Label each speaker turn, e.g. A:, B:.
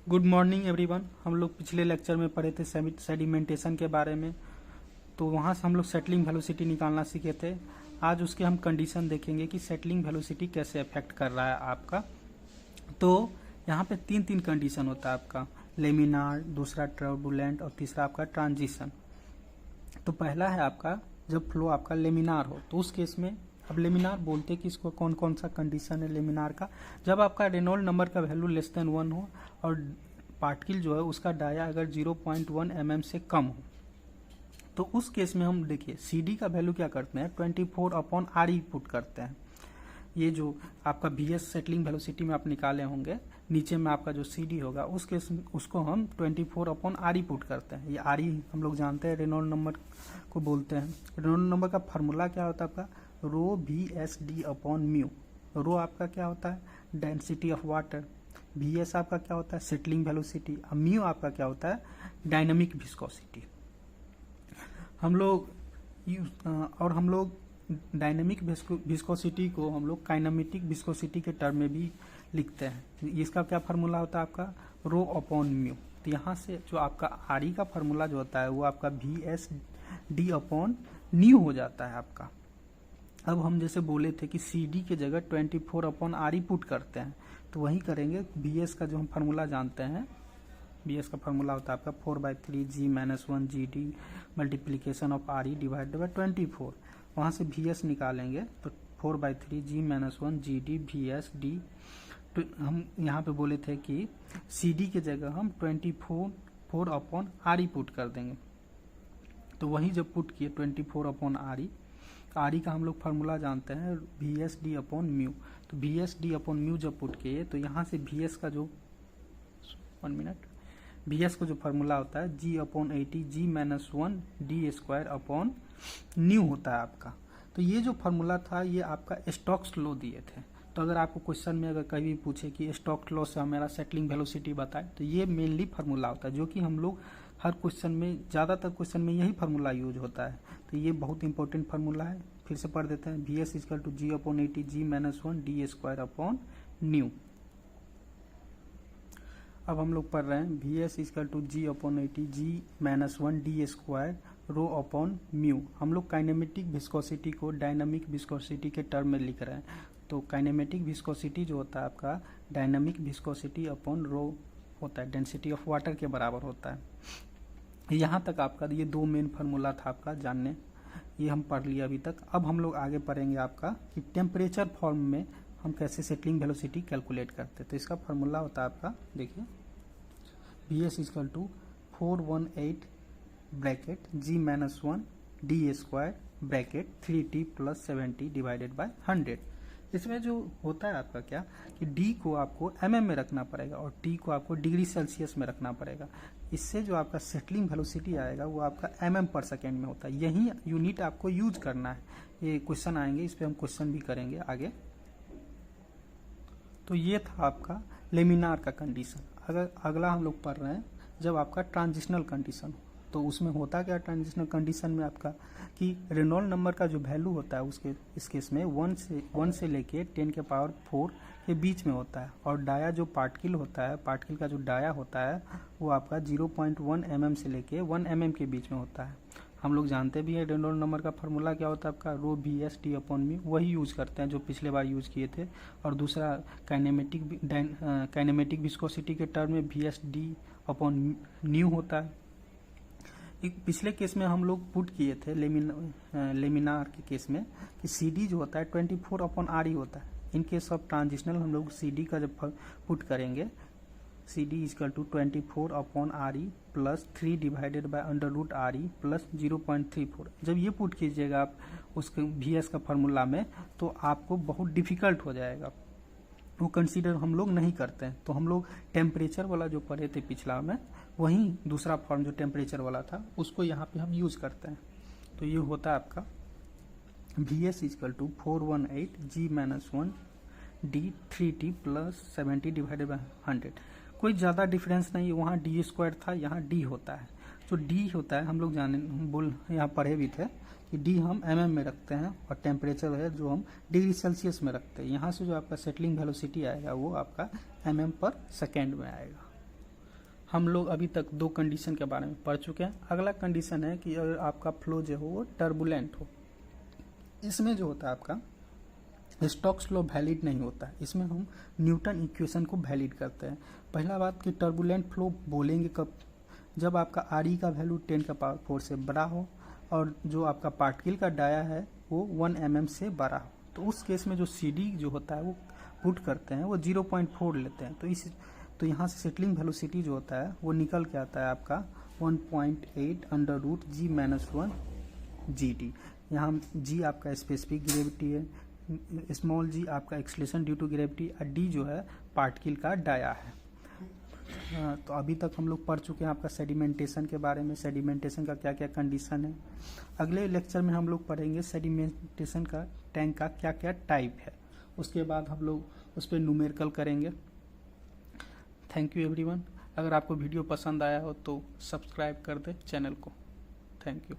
A: Good morning everyone. हम लोग पिछले लेक्चर में पढ़े थे सेडिमेंटेशन के बारे में। तो वहाँ से हम लोग सेटलिंग वेलोसिटी निकालना सीखे थे। आज उसके हम कंडीशन देखेंगे कि सेटलिंग वेलोसिटी कैसे अफेक्ट कर रहा है आपका। तो यहाँ पे तीन तीन कंडीशन होता है आपका, लेमिनार, दूसरा टर्बुलेंट और तीसरा आपका ट्रांजिशन। तो पहला है आपका जब फ्लो आपका लेमिनार हो, तो उस केस में अब लेमिनार बोलते कि इसको कौन कौन सा कंडीशन है लेमिनार का। जब आपका रेनॉल्ड नंबर का वैल्यू लेस देन 1 हो और पार्टिकल जो है उसका डाया अगर 0.1 mm से कम हो, तो उस केस में हम देखिए CD का वैल्यू क्या करते हैं, 24/RE पुट करते हैं। ये जो आपका VS सेटलिंग वेलोसिटी में आप निकाले होंगे, नीचे में आपका जो CD होगा उस केस में उसको हम 24/RE पुट करते हैं। ये RE हम लोग जानते हैं रेनॉल्ड नंबर को बोलते हैं। रेनॉल्ड नंबर का फार्मूला क्या होता है आपका, रो VSD/म्यू। रो आपका क्या होता है, डेंसिटी ऑफ वाटर। VS आपका क्या होता है, सेटलिंग वेलोसिटी। और म्यू आपका क्या होता है, डायनामिक विस्कोसिटी। हम लोग डायनामिक विस्कोसिटी को हम लोग काइनेमेटिक विस्कोसिटी के टर्म में भी लिखते हैं। इसका क्या फार्मूला होता है आपका, रो/म्यू। तो यहाँ से जो आपका RE का फार्मूला जो होता है वो आपका VSD/न्यू हो जाता है आपका। अब हम जैसे बोले थे कि CD के जगह 24/RE पुट करते हैं, तो वही करेंगे। VS का जो हम फार्मूला जानते हैं, VS का फार्मूला होता है आपका 4/3G-1GD multiplication of RE divided by 24। वहाँ से VS निकालेंगे तो 4/3G-1GD VSD। तो हम यहाँ पे बोले थे कि CD के जगह हम 24/RE पुट कर देंगे। तो वही जब पुट किए 24/RE, RE का हम लोग फार्मूला जानते हैं VSD/म्यू। तो VSD/म्यू जब पुट किए तो यहाँ से VS का जो VS का जो फार्मूला होता है G/80G-1D² न्यू होता है आपका। तो ये जो फार्मूला था ये आपका स्टोक्स लॉ दिए थे। तो अगर आपको क्वेश्चन में अगर कभी भी पूछे कि स्टोक्स लॉ से हमारा सेटलिंग वेलोसिटी बताए, तो ये मेनली फार्मूला होता है जो कि हम लोग हर क्वेश्चन में, ज़्यादातर क्वेश्चन में यही फार्मूला यूज होता है। तो ये बहुत इंपॉर्टेंट फार्मूला है। फिर से पढ़ देते हैं, VS=G/80G-1D² अब हम लोग पढ़ रहे हैं VS=G/80G-1D² रो/म्यू। हम लोग काइनेमेटिक विस्कोसिटी को डायनामिक विस्कोसिटी के टर्म में लिख रहे हैं। तो काइनेमेटिक विस्कोसिटी जो होता है आपका डायनामिक विस्कोसिटी अपॉन रो होता है, डेंसिटी ऑफ वाटर के बराबर होता है। यहाँ तक आपका ये दो मेन फार्मूला था आपका जानने, ये हम पढ़ लिया अभी तक। अब हम लोग आगे पढ़ेंगे आपका कि टेम्परेचर फॉर्म में हम कैसे सेटलिंग वेलोसिटी कैलकुलेट करते हैं। तो इसका फार्मूला होता है आपका, देखिए VS=418 bracket G-1D² bracket 3T + 70 divided by 100। इसमें जो होता है आपका क्या कि D को आपको mm में रखना पड़ेगा और T को आपको डिग्री सेल्सियस में रखना पड़ेगा। इससे जो आपका सेटलिंग वेलोसिटी आएगा वो आपका mm/सेकेंड में होता है। यही यूनिट आपको यूज करना है। ये क्वेश्चन आएंगे, इस पर हम क्वेश्चन भी करेंगे आगे। तो ये था आपका लेमिनार का कंडीशन। अगर अगला हम लोग पढ़ रहे हैं जब आपका ट्रांजिशनल कंडीशन हो, तो उसमें होता क्या ट्रांजिशनल कंडीशन में आपका कि रेनॉल्ड नंबर का जो वैल्यू होता है उसके इस केस में 1 से लेके 10⁴ के बीच में होता है। और डाया जो पार्टिकल होता है, पार्टिकल का जो डाया होता है वो आपका 0.1 mm से लेके 1 mm के बीच में होता है। हम लोग जानते भी हैं रेनॉल्ड नंबर का फार्मूला क्या होता है आपका, रो VSD/म्यू। वही यूज करते हैं जो पिछले बार यूज किए थे। और दूसरा काइनेमेटिक विस्कोसिटी के टर्म में VSD/न्यू होता है। एक पिछले केस में हम लोग पुट किए थे लेमिनार के केस में कि CD जो होता है 24/RE होता है। इन केस ऑफ ट्रांजिशनल हम लोग CD का जब पुट करेंगे, CD=24/RE + 3 डिवाइडेड बाय √RE + 0.34। जब ये पुट कीजिएगा आप उसके VS का फार्मूला में, तो आपको बहुत डिफिकल्ट हो जाएगा। वो कंसीडर हम लोग नहीं करते हैं। तो हम लोग टेम्परेचर वाला जो पढ़े थे पिछला में, वहीं दूसरा फॉर्म जो टेम्परेचर वाला था उसको यहाँ पे हम यूज करते हैं। तो ये होता है आपका VS=418 G-1D 3T + 70 divided by 100। कोई ज़्यादा डिफरेंस नहीं है, वहाँ D² था, यहाँ D होता है। जो D होता है हम लोग यहाँ पढ़े भी थे कि D हम mm में रखते हैं और टेम्परेचर है जो हम डिग्री सेल्सियस में रखते हैं। यहाँ से जो आपका सेटलिंग वेलोसिटी आएगा वो आपका mm/सेकेंड में आएगा। हम लोग अभी तक 2 कंडीशन के बारे में पढ़ चुके हैं। अगला कंडीशन है कि अगर आपका फ्लो जो हो वो टर्बुलेंट हो। इसमें जो होता है आपका स्टोक्स लॉ वैलिड नहीं होता है, इसमें हम न्यूटन इक्वेशन को वैलिड करते हैं। पहला बात कि टर्बुलेंट फ्लो बोलेंगे कब, जब आपका आर ई का वैल्यू 10⁴ से बड़ा हो और जो आपका पार्टिकल का डाया है वो 1 mm से बड़ा हो। तो उस केस में जो सी डी जो होता है वो पुट करते हैं वो 0.4 लेते हैं। तो यहाँ से सेटलिंग वेलोसिटी जो होता है वो निकल के आता है आपका 1.8 √g-1 GT। यहाँ जी आपका स्पेसिफिक ग्रेविटी है, स्मॉल जी आपका एक्सलेशन ड्यू टू ग्रेविटी, और डी जो है पार्टिकल का डाया है। तो अभी तक हम लोग पढ़ चुके हैं आपका सेडिमेंटेशन के बारे में, सेडिमेंटेशन का क्या क्या कंडीशन है। अगले लेक्चर में हम लोग पढ़ेंगे सेडिमेंटेशन का टैंक का क्या क्या टाइप है, उसके बाद हम लोग उस पर न्यूमेरिकल करेंगे। Thank you everyone. अगर आपको वीडियो पसंद आया हो तो सब्सक्राइब कर दे चैनल को। Thank you.